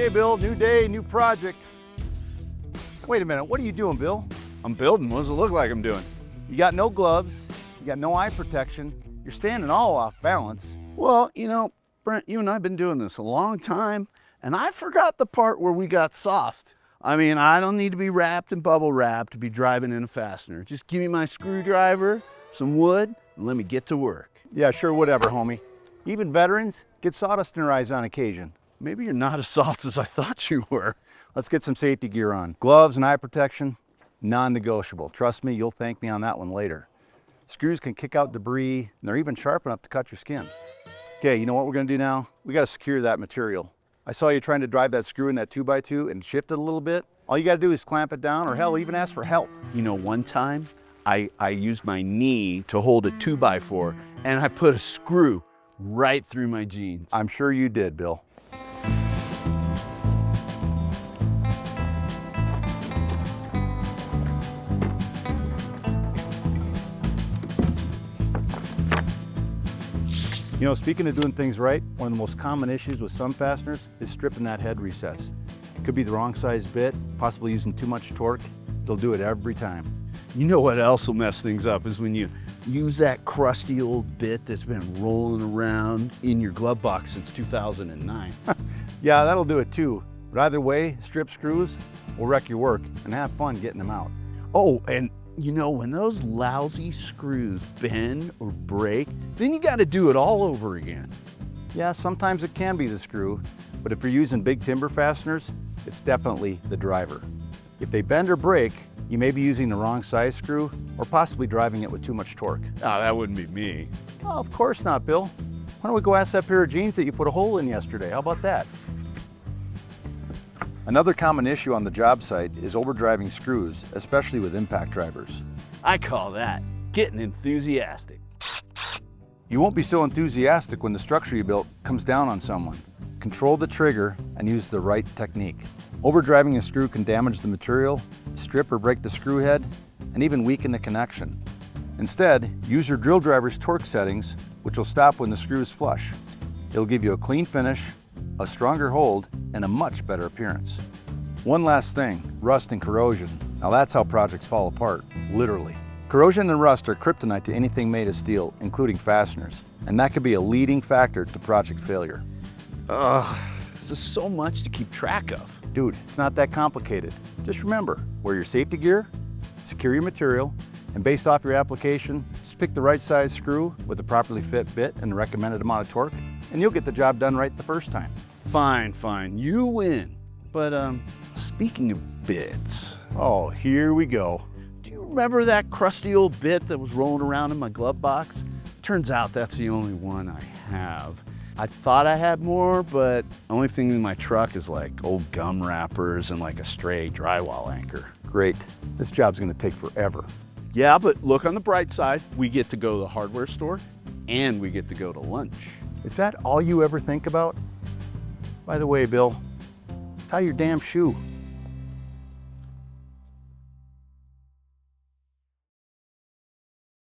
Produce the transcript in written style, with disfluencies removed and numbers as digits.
Okay, Bill, new day, new project. Wait a minute, what are you doing, Bill? I'm building. What does it look like I'm doing? You got no gloves, you got no eye protection, you're standing all off balance. Well, you know, Brent, you and I have been doing this a long time, and I forgot the part where we got sauced. I mean, I don't need to be wrapped in bubble wrap to be driving in a Fastener. Just give me my screwdriver, some wood, and let me get to work. Yeah, sure, whatever, homie. Even veterans get sawdust in their eyes on occasion. Maybe you're not as soft as I thought you were. Let's get some safety gear on. Gloves and eye protection, non-negotiable. Trust me, you'll thank me on that one later. Screws can kick out debris, and they're even sharp enough to cut your skin. Okay, you know what we're gonna do now? We gotta secure that material. I saw you trying to drive that screw in that 2x2 and shift it a little bit. All you gotta do is clamp it down, or hell, even ask for help. You know, one time I used my knee to hold a 2x4, and I put a screw right through my jeans. I'm sure you did, Bill. You know, speaking of doing things right, one of the most common issues with some fasteners is stripping that head recess. It could be the wrong size bit, possibly using too much torque. They'll do it every time. You know what else will mess things up is when you use that crusty old bit that's been rolling around in your glove box since 2009. Yeah, that'll do it too. But either way, strip screws will wreck your work, and have fun getting them out. Oh, and you know, when those lousy screws bend or break, then you got to do it all over again. Yeah, sometimes it can be the screw, but if you're using big timber fasteners, it's definitely the driver. If they bend or break, you may be using the wrong size screw or possibly driving it with too much torque. Oh, that wouldn't be me. Oh, of course not, Bill. Why don't we go ask that pair of jeans that you put a hole in yesterday? How about that? Another common issue on the job site is overdriving screws, especially with impact drivers. I call that getting enthusiastic. You won't be so enthusiastic when the structure you built comes down on someone. Control the trigger and use the right technique. Overdriving a screw can damage the material, strip or break the screw head, and even weaken the connection. Instead, use your drill driver's torque settings, which will stop when the screw is flush. It'll give you a clean finish, a stronger hold, and a much better appearance. One last thing, rust and corrosion. Now that's how projects fall apart, literally. Corrosion and rust are kryptonite to anything made of steel, including fasteners, and that could be a leading factor to project failure. There's just so much to keep track of. Dude, it's not that complicated. Just remember, wear your safety gear, secure your material, and based off your application, just pick the right size screw with the properly fit bit and the recommended amount of torque, and you'll get the job done right the first time. Fine, you win. But speaking of bits. Oh, here we go. Do you remember that crusty old bit that was rolling around in my glove box? Turns out that's the only one I have. I thought I had more, but the only thing in my truck is like old gum wrappers and like a stray drywall anchor. Great. This job's gonna take forever. Yeah, but look on the bright side. We get to go to the hardware store and we get to go to lunch. Is that all you ever think about? By the way, Bill, tie your damn shoe.